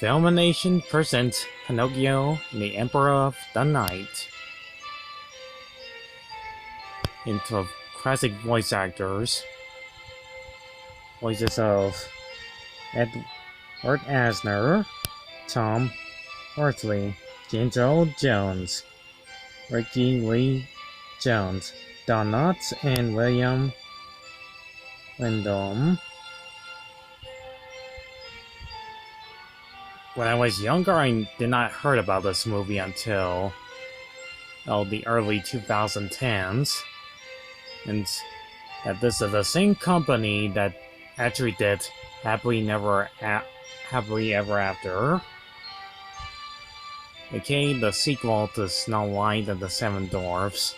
Filmination presents Pinocchio and the Emperor of the Night. Into classic voice actors. Voices of Edward Asner, Tom Hartley, James Earl Jones, Ricky Lee Jones, Don Knotts, and William Wyndham. When I was younger, I did not heard about this movie until the early 2010s, and that this is the same company that actually did Happily Ever After, aka the sequel to Snow White and the Seven Dwarfs.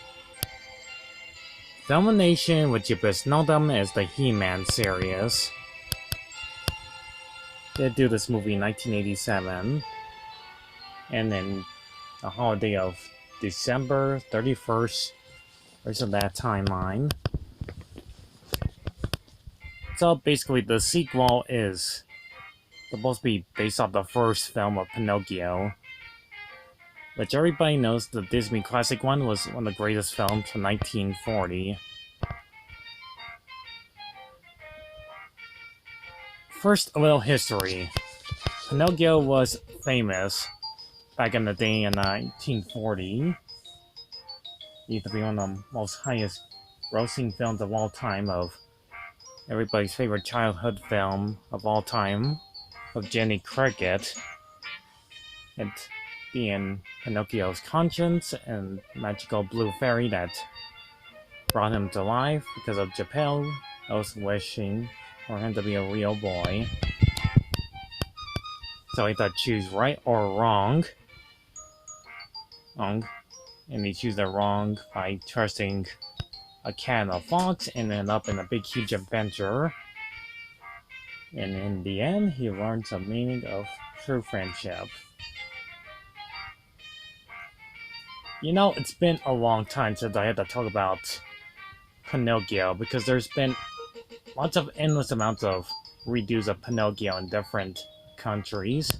Filmination, which you best know them as the He-Man series. They do this movie in 1987, and then the holiday of December 31st, there's that timeline. So basically the sequel is supposed to be based off the first film of Pinocchio, which everybody knows the Disney classic one was one of the greatest films from 1940. First, a little history. Pinocchio was famous back in the day in 1940. He used to be one of the most highest grossing films of all time, of everybody's favorite childhood film of all time, of Jenny Cricket. It being Pinocchio's conscience and magical blue fairy that brought him to life because of Geppetto's wishing for him to be a real boy. So he thought choose right or wrong. And he chose the wrong by trusting a cat and a fox and ended up in a big huge adventure. And in the end, he learned the meaning of true friendship. You know, it's been a long time since I had to talk about Pinocchio, because there's been lots of endless amounts of redos of Pinocchio in different countries.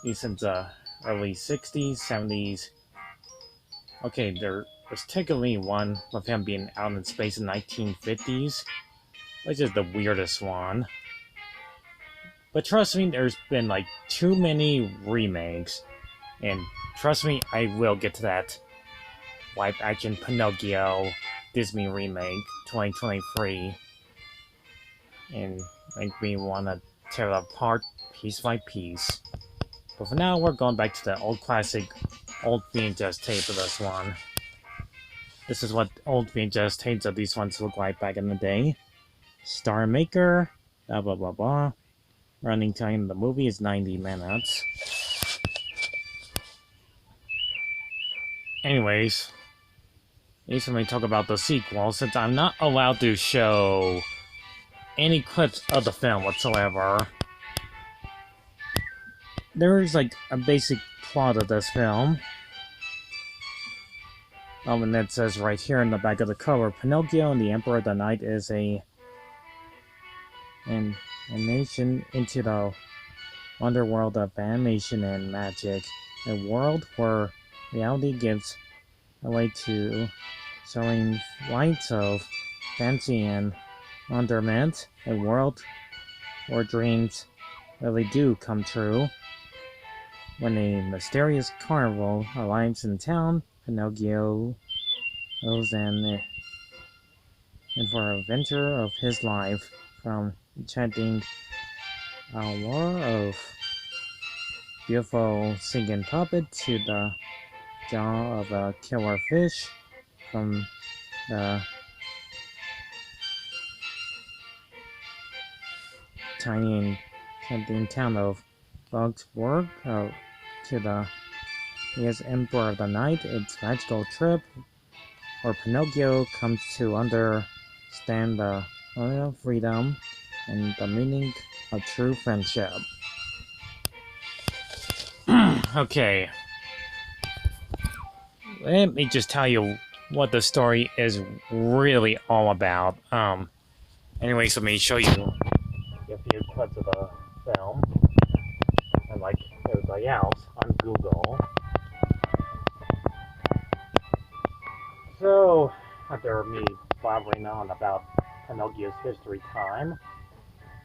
Since the early 60s, 70s. Okay, there was technically one of him being out in space in 1950s, which is the weirdest one. But trust me, there's been like too many remakes. And trust me, I will get to that live action Pinocchio Disney remake 2023 and make me want to tear it apart piece by piece. But for now, we're going back to the old classic, old VHS tape of this one. This is what old VHS tapes of these ones look like back in the day. Star Maker, blah blah blah blah. Running time of the movie is 90 minutes. Anyways, let me talk about the sequel, since I'm not allowed to show any clips of the film whatsoever. There's like a basic plot of this film. And it says right here in the back of the cover, Pinocchio and the Emperor of the Night is a nation into the underworld of animation and magic. A world where reality gives away to showing lights of fancy and wonderment, a world where dreams really do come true. When a mysterious carnival arrives in town, Pinocchio goes in for an adventure of his life, from enchanting allure of beautiful singing puppet to the jaw of a killer fish, from the tiny and tempting town of Bugsburg to the Emperor of the Night. It's magical trip where Pinocchio comes to understand the royal freedom and the meaning of true friendship. Okay. Let me just tell you what the story is really all about. Anyways, let me show you a few clips of the film. like everybody else on Google. So, after me blabbering on about Pinocchio's history time,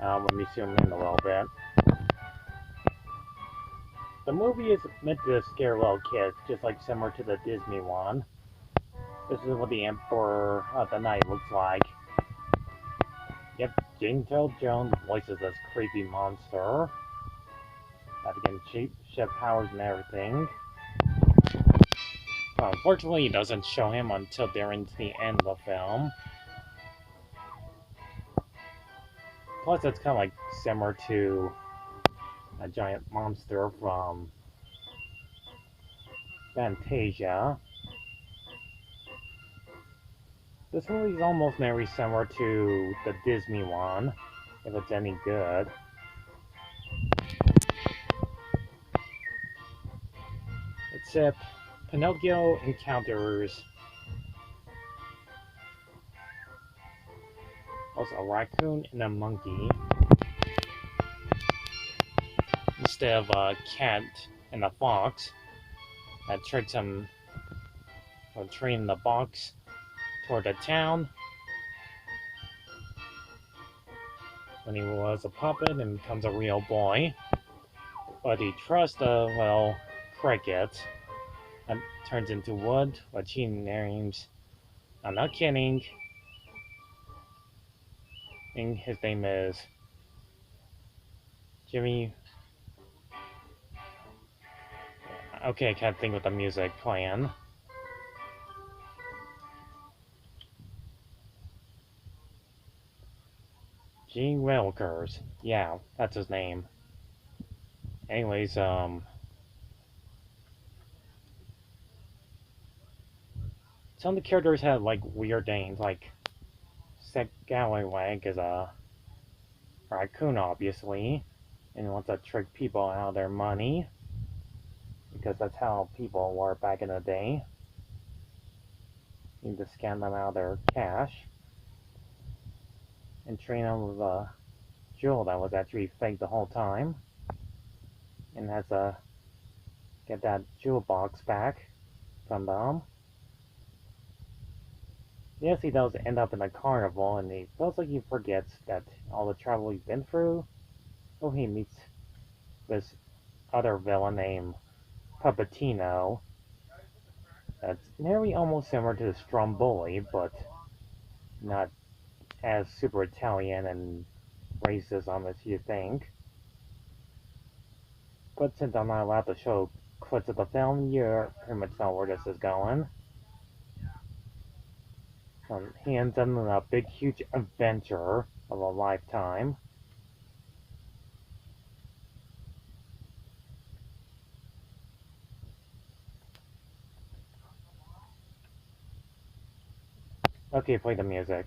let me zoom in a little bit. The movie is meant to scare little kids, just like similar to the Disney one. This is what the Emperor of the Night looks like. Yep, James Earl Jones voices this creepy monster. That again, shape powers and everything. Unfortunately, it doesn't show him until they're into the end of the film. Plus, it's kind of like similar to a giant monster from Fantasia. This movie is almost very similar to the Disney one, if it's any good. Except Pinocchio encounters also a raccoon and a monkey instead of a cat and a fox that tricks him from treating the box toward the town when he was a puppet and becomes a real boy. But he trusts a, well, cricket and turns into wood, which he names, I'm not kidding, and his name is Jimmy. Okay, I can't think with the music playing. Gene Wilkers. Yeah, that's his name. Anyways, some of the characters had like weird names, like Sick Gallywag is a raccoon, obviously, and wants to trick people out of their money because that's how people were back in the day. You need to scam them out of their cash and train them with a jewel that was actually fake the whole time, and has to get that jewel box back from them. Yes, he does end up in a carnival, and he feels like he forgets that all the travel he's been through. So he meets this other villain named Puppetino. That's nearly almost similar to the Stromboli, but not as super Italian and racist as you think. But since I'm not allowed to show clips of the film, you pretty much know where this is going. He ends up in a big, huge adventure of a lifetime. Okay, play the music.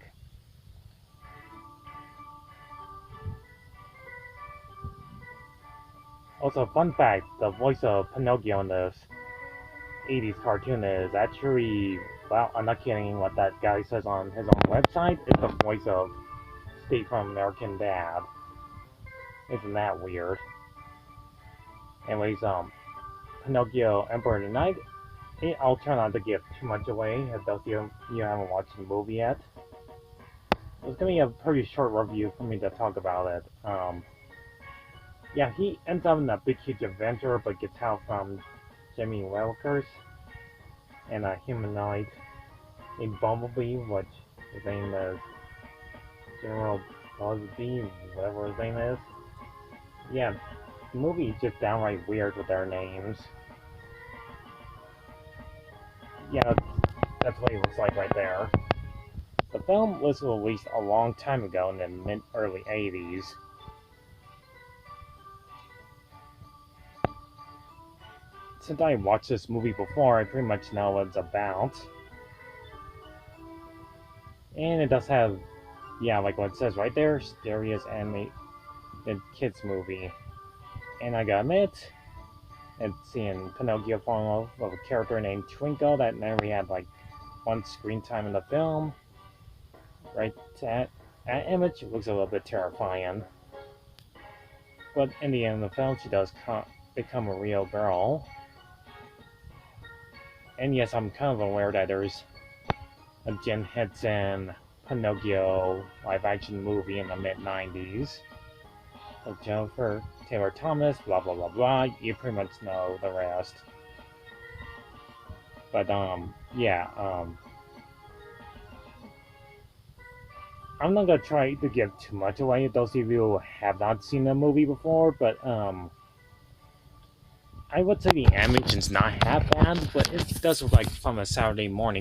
Also, fun fact, the voice of Pinocchio in this 80s cartoon is actually, well, I'm not kidding what that guy says on his own website, it's the voice of Steve from American Dad. Isn't that weird? Anyways, Pinocchio Emperor of the Night, I'll try not to give too much away if those of you haven't watched the movie yet. It's gonna be a pretty short review for me to talk about it. Yeah, he ends up in a big, huge adventure, but gets help from Jimmy Wilkers and a humanoid named Bumblebee, which his name is General Busby, whatever his name is. Yeah, the movie is just downright weird with their names. Yeah, that's what he looks like right there. The film was released a long time ago in the mid-early 80s. Since I watched this movie before, I pretty much know what it's about. And it does have, yeah, like what it says right there, Stereo's animated kids movie. And I gotta admit, it's seeing Pinocchio fall in love with a character named Twinkle that never had like one screen time in the film. Right, that image looks a little bit terrifying. But in the end of the film, she does become a real girl. And yes, I'm kind of aware that there's a Jen Henson Pinocchio live action movie in the mid 90s of Jennifer Taylor Thomas, blah blah blah blah. You pretty much know the rest. But yeah, I'm not gonna try to give too much away if those of you who have not seen the movie before, but I would say the animation's not half bad, but it does look like from a Saturday morning